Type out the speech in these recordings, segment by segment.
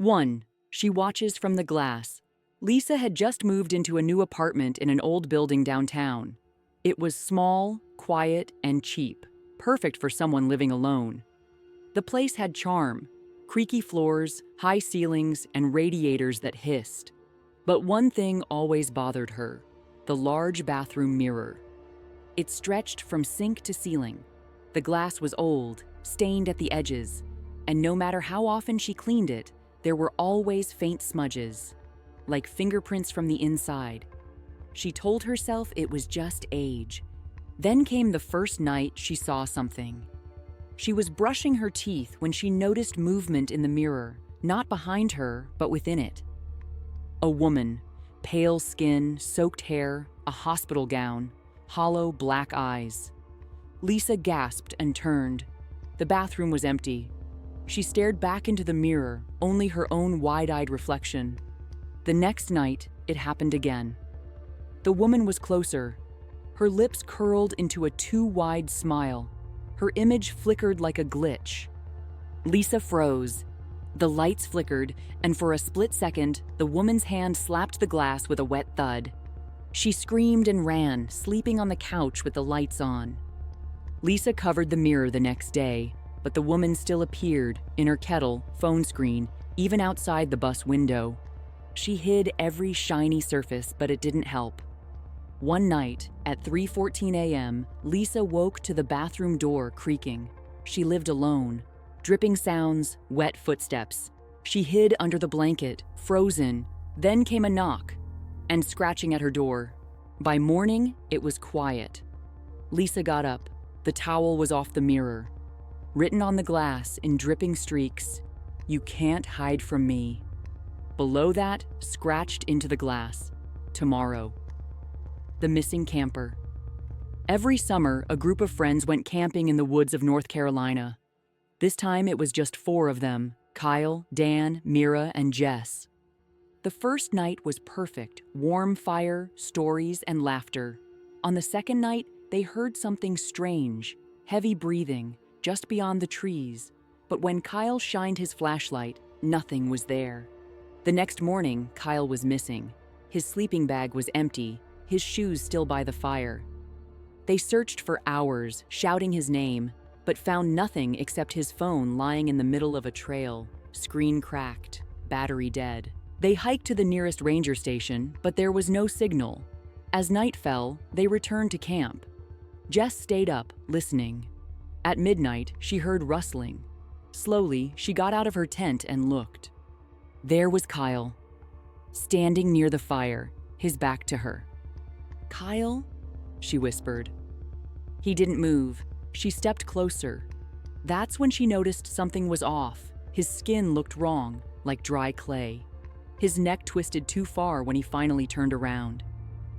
1. She watches from the glass. Lisa had just moved into a new apartment in an old building downtown. It was small, quiet, and cheap, perfect for someone living alone. The place had charm, creaky floors, high ceilings, and radiators that hissed. But one thing always bothered her: the large bathroom mirror. It stretched from sink to ceiling. The glass was old, stained at the edges, and no matter how often she cleaned it, there were always faint smudges, like fingerprints from the inside. She told herself it was just age. Then came the first night she saw something. She was brushing her teeth when she noticed movement in the mirror, not behind her, but within it. A woman, pale skin, soaked hair, a hospital gown, hollow black eyes. Lisa gasped and turned. The bathroom was empty. She stared back into the mirror, only her own wide-eyed reflection. The next night, it happened again. The woman was closer. Her lips curled into a too-wide smile. Her image flickered like a glitch. Lisa froze. The lights flickered, and for a split second, the woman's hand slapped the glass with a wet thud. She screamed and ran, sleeping on the couch with the lights on. Lisa covered the mirror the next day, but the woman still appeared, in her kettle, phone screen, even outside the bus window. She hid every shiny surface, but it didn't help. One night, at 3:14 a.m., Lisa woke to the bathroom door creaking. She lived alone. Dripping sounds, wet footsteps. She hid under the blanket, frozen. Then came a knock, and scratching at her door. By morning, it was quiet. Lisa got up. The towel was off the mirror. Written on the glass in dripping streaks, "You can't hide from me." Below that, scratched into the glass, "Tomorrow." The missing camper. Every summer, a group of friends went camping in the woods of North Carolina. This time it was just 4 of them: Kyle, Dan, Mira, and Jess. The first night was perfect: warm fire, stories, and laughter. On the second night, they heard something strange, heavy breathing, just beyond the trees. But when Kyle shined his flashlight, nothing was there. The next morning, Kyle was missing. His sleeping bag was empty, his shoes still by the fire. They searched for hours, shouting his name, but found nothing except his phone lying in the middle of a trail, screen cracked, battery dead. They hiked to the nearest ranger station, but there was no signal. As night fell, they returned to camp. Jess stayed up, listening. At midnight, she heard rustling. Slowly, she got out of her tent and looked. There was Kyle, standing near the fire, his back to her. "Kyle?" she whispered. He didn't move. She stepped closer. That's when she noticed something was off. His skin looked wrong, like dry clay. His neck twisted too far when he finally turned around.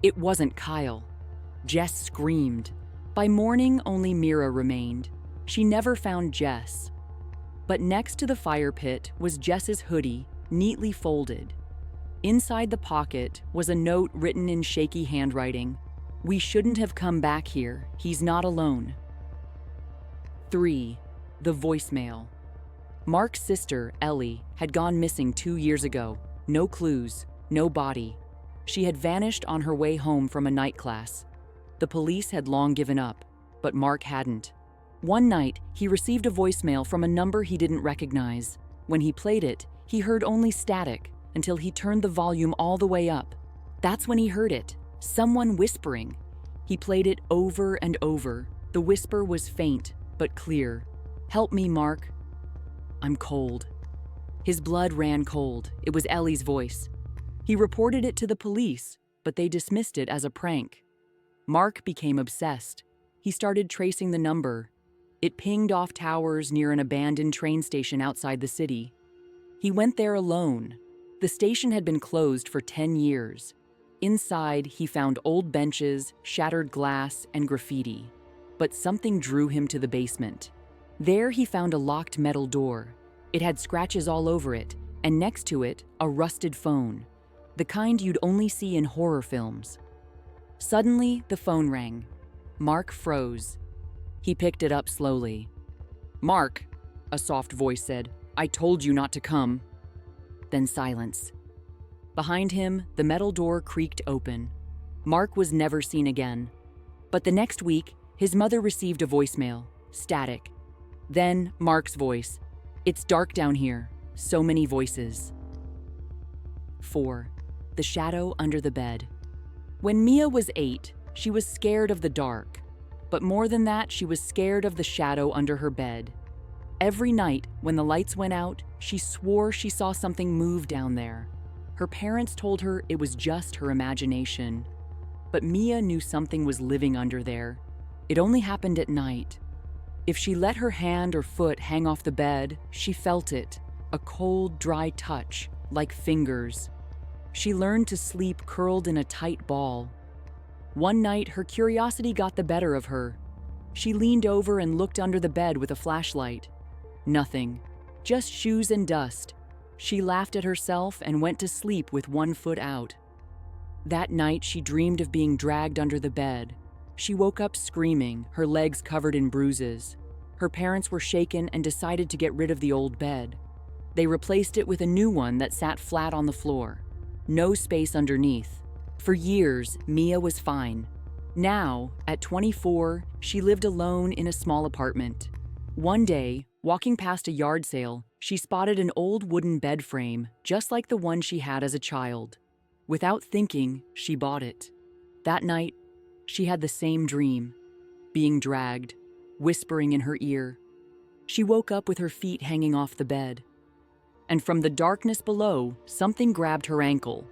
It wasn't Kyle. Jess screamed. By morning, only Mira remained. She never found Jess. But next to the fire pit was Jess's hoodie, neatly folded. Inside the pocket was a note written in shaky handwriting. "We shouldn't have come back here. He's not alone." 3. The voicemail. Mark's sister, Ellie, had gone missing 2 years ago. No clues, no body. She had vanished on her way home from a night class. The police had long given up, but Mark hadn't. One night, he received a voicemail from a number he didn't recognize. When he played it, he heard only static until he turned the volume all the way up. That's when he heard it, someone whispering. He played it over and over. The whisper was faint, but clear. "Help me, Mark." "I'm cold." His blood ran cold. It was Ellie's voice. He reported it to the police, but they dismissed it as a prank. Mark became obsessed. He started tracing the number. It pinged off towers near an abandoned train station outside the city. He went there alone. The station had been closed for 10 years. Inside, he found old benches, shattered glass, and graffiti. But something drew him to the basement. There he found a locked metal door. It had scratches all over it, and next to it, a rusted phone, the kind you'd only see in horror films. Suddenly, the phone rang. Mark froze. He picked it up slowly. "Mark," a soft voice said, "I told you not to come." then silence. Behind him, the metal door creaked open. Mark was never seen again. But the next week, his mother received a voicemail, static. Then, Mark's voice. "It's dark down here. So many voices." 4. The shadow under the bed. When Mia was 8, she was scared of the dark. But more than that, she was scared of the shadow under her bed. Every night, when the lights went out, she swore she saw something move down there. Her parents told her it was just her imagination. But Mia knew something was living under there. It only happened at night. If she let her hand or foot hang off the bed, she felt it, a cold, dry touch, like fingers. She learned to sleep curled in a tight ball. One night, her curiosity got the better of her. She leaned over and looked under the bed with a flashlight. Nothing, just shoes and dust. She laughed at herself and went to sleep with one foot out. That night, she dreamed of being dragged under the bed. She woke up screaming, her legs covered in bruises. Her parents were shaken and decided to get rid of the old bed. They replaced it with a new one that sat flat on the floor. No space underneath. For years, Mia was fine. Now, at 24, she lived alone in a small apartment. One day, walking past a yard sale, she spotted an old wooden bed frame, just like the one she had as a child. Without thinking, she bought it. That night, she had the same dream, being dragged, whispering in her ear. She woke up with her feet hanging off the bed. And from the darkness below, something grabbed her ankle.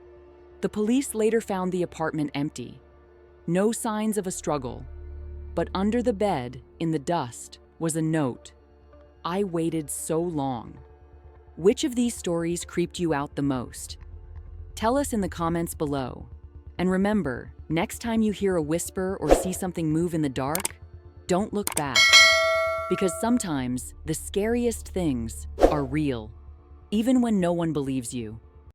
The police later found the apartment empty. No signs of a struggle. But under the bed, in the dust, was a note. "I waited so long." Which of these stories creeped you out the most? Tell us in the comments below. And remember, next time you hear a whisper or see something move in the dark, don't look back. Because sometimes the scariest things are real, even when no one believes you.